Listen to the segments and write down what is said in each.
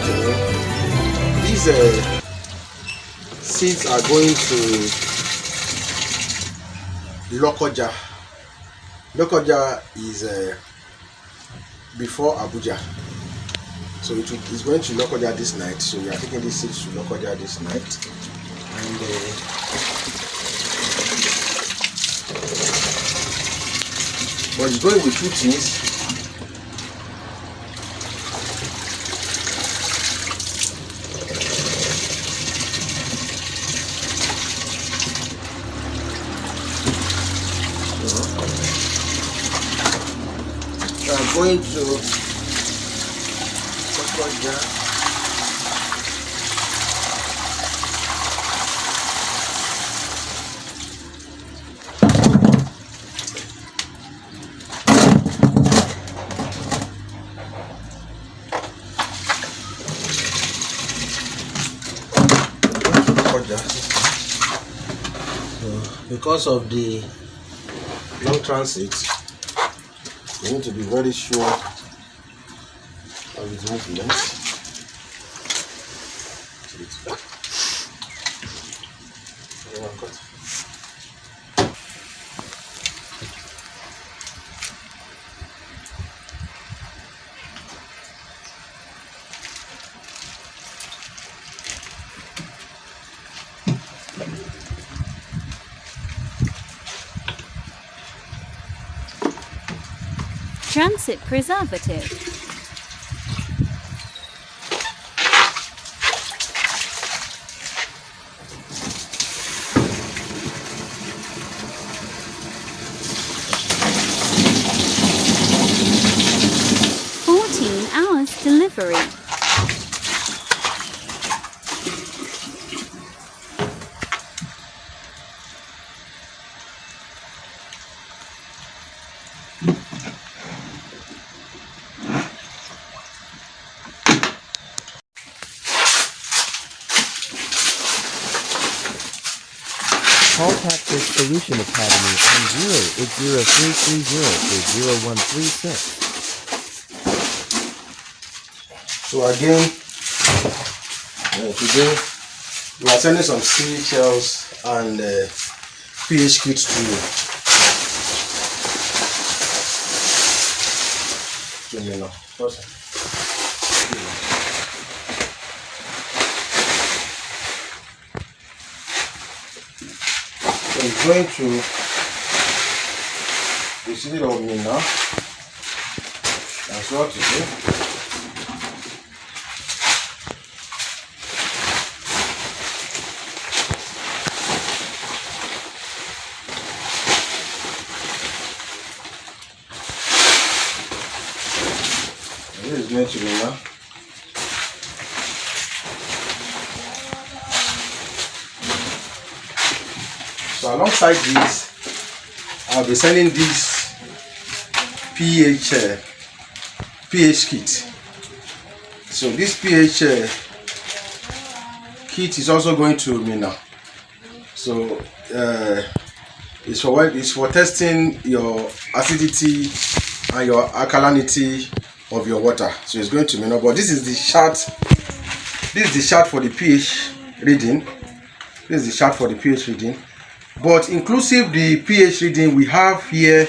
afternoon. These seeds are going to Lokoja. Lokoja is before Abuja, so it's going to Lokoja this night. So we are taking these seeds to Lokoja this night, and but it's going with two things. I'm going to Lokoja. Because of the long transit, you need to be very sure of its movement. Transit preservative. "14 hours delivery." Call Catfish Solution Academy on 08033300136. So again, today we are sending some seashells and pH kits to you. So it's going to receive it of me now. That's what to do. This is going to be now. So alongside this, I'll be sending this pH kit. So this pH kit is also going to me now. So it's for testing your acidity and your alkalinity of your water. So it's going to me now. But this is the chart. This is the chart for the pH reading. This is the chart for the pH reading. But inclusive the pH reading, we have here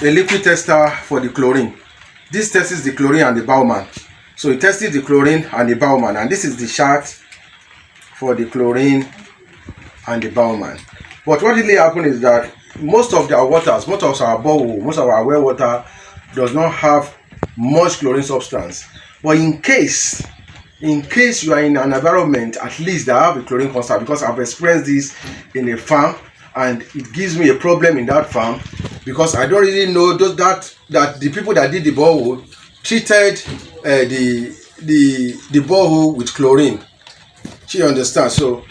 a liquid tester for the chlorine. This tests the chlorine and the Bauman. So it tested the chlorine and the Bauman, and this is the chart for the chlorine and the Bauman. But what really happened is that most of our waters, most of our borehole, most of our well water does not have much chlorine substance. But in case you are in an environment at least that have a chlorine constant, because I've experienced this in a farm and it gives me a problem in that farm, because I don't really know that the people that did the borehole treated the borehole with chlorine. You understand? So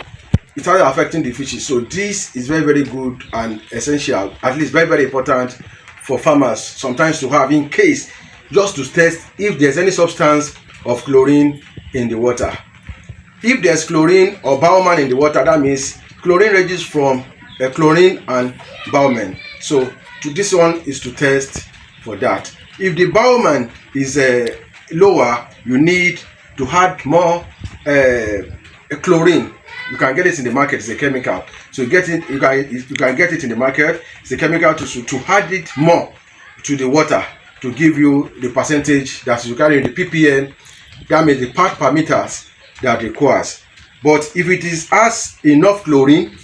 it started affecting the fishes. So this is very, very good and essential, at least very, very important for farmers sometimes to have, in case, just to test if there's any substance of chlorine in the water. If there's chlorine or Bauman in the water, that means chlorine ranges from chlorine and Bauman. So this one is to test for that. If the bioman is lower, you need to add more chlorine. You can get it in the market. It's a chemical, so you get it. You can get it in the market. It's a chemical to add it more to the water to give you the percentage that you carry in the ppm. That means the part per meters that requires. But if it is has enough chlorine,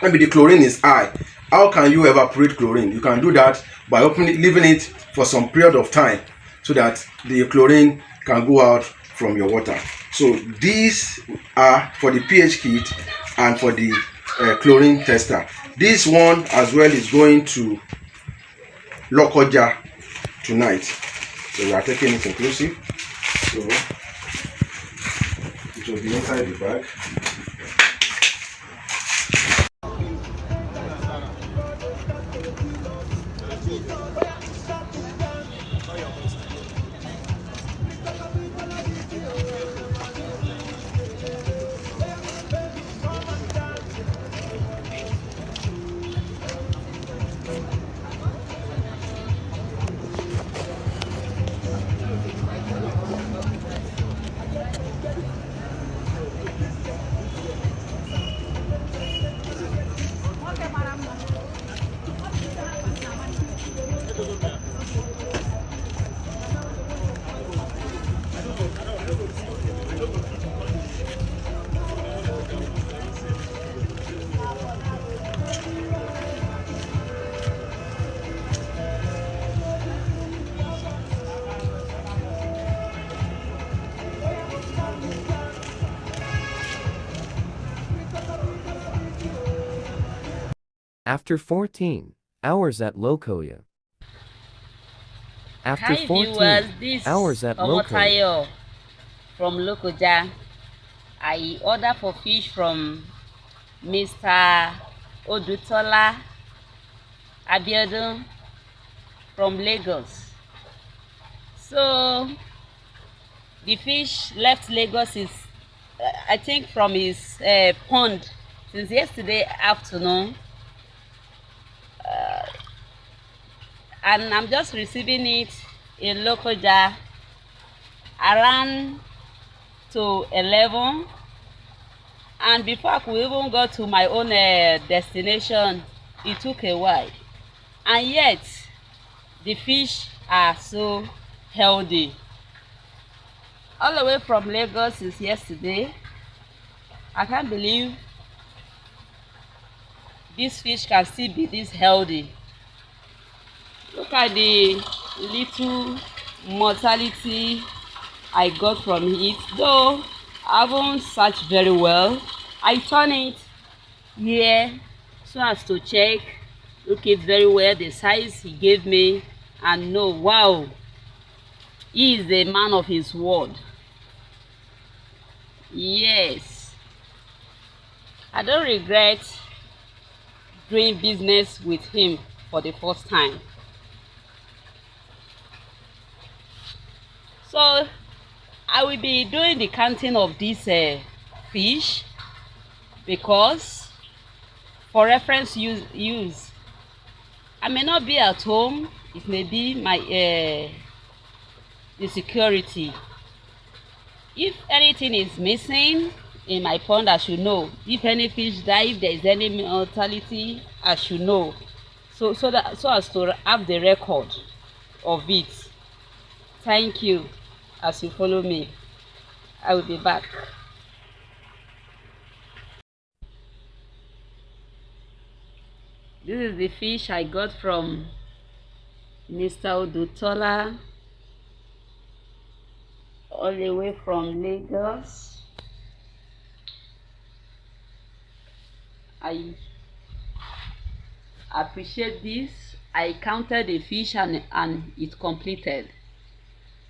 maybe the chlorine is high, how can you evaporate chlorine? You can do that by leaving it for some period of time so that the chlorine can go out from your water. So these are for the pH kit and for the chlorine tester. This one as well is going to Lokoja tonight. So we are taking it inclusive. So it will be inside the bag. After 14 hours at Lokoja. After Hi 14 viewers, this hours at Lokoja. Omotayo from Lokoja. I order for fish from Mr. Odutola Abiodun from Lagos. So the fish left Lagos is I think from his pond since yesterday afternoon, and I'm just receiving it in Lokoja around to 11, and before I could even go to my own destination, it took a while, and yet the fish are so healthy. All the way from Lagos since yesterday. I can't believe this fish can still be this healthy. Look at the little mortality I got from it, though I haven't searched very well. I turn it here so as to check, look it very well, the size he gave me, and know, wow, he is a man of his word. Yes, I don't regret doing business with him for the first time. So I will be doing the counting of this fish, because for reference use I may not be at home. It may be my the security. If anything is missing in my pond, I should know. If any fish die, if there is any mortality, I should know. So as to have the record of it. Thank you. As you follow me, I will be back. This is the fish I got from Mr. Odutola, all the way from Lagos. I appreciate this. I counted the fish and it completed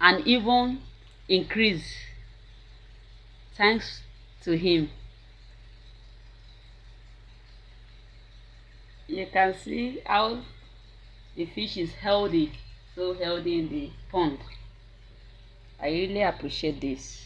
and even increased, thanks to him. You can see how the fish is healthy, so healthy in the pond. I really appreciate this.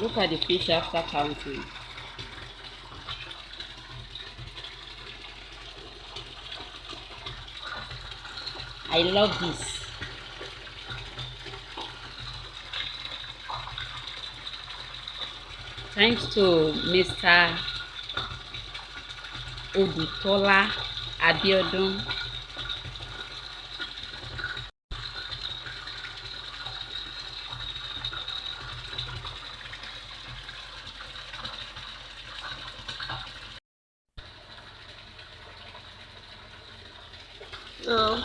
Look at the fish after counting. I love this. Thanks to Mr. Odutola Abiodun. So,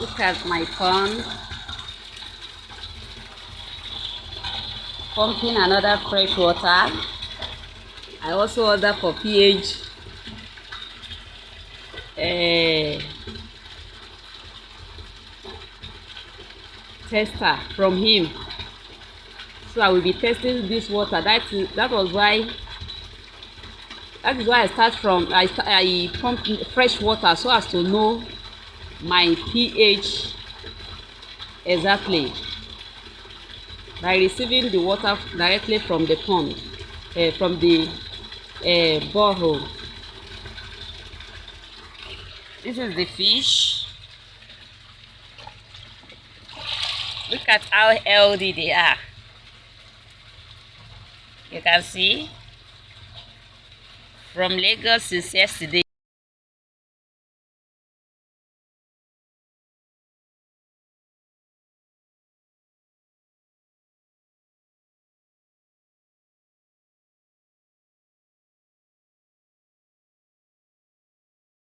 look at my pond. Pumping another fresh water. I also order for pH tester from him. So I will be testing this water. That is why I start from I pump fresh water so as to know my pH exactly by receiving the water directly from the pond, from the borehole. This is the fish. Look at how healthy they are. You can see from Lagos since yesterday.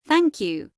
Thank you.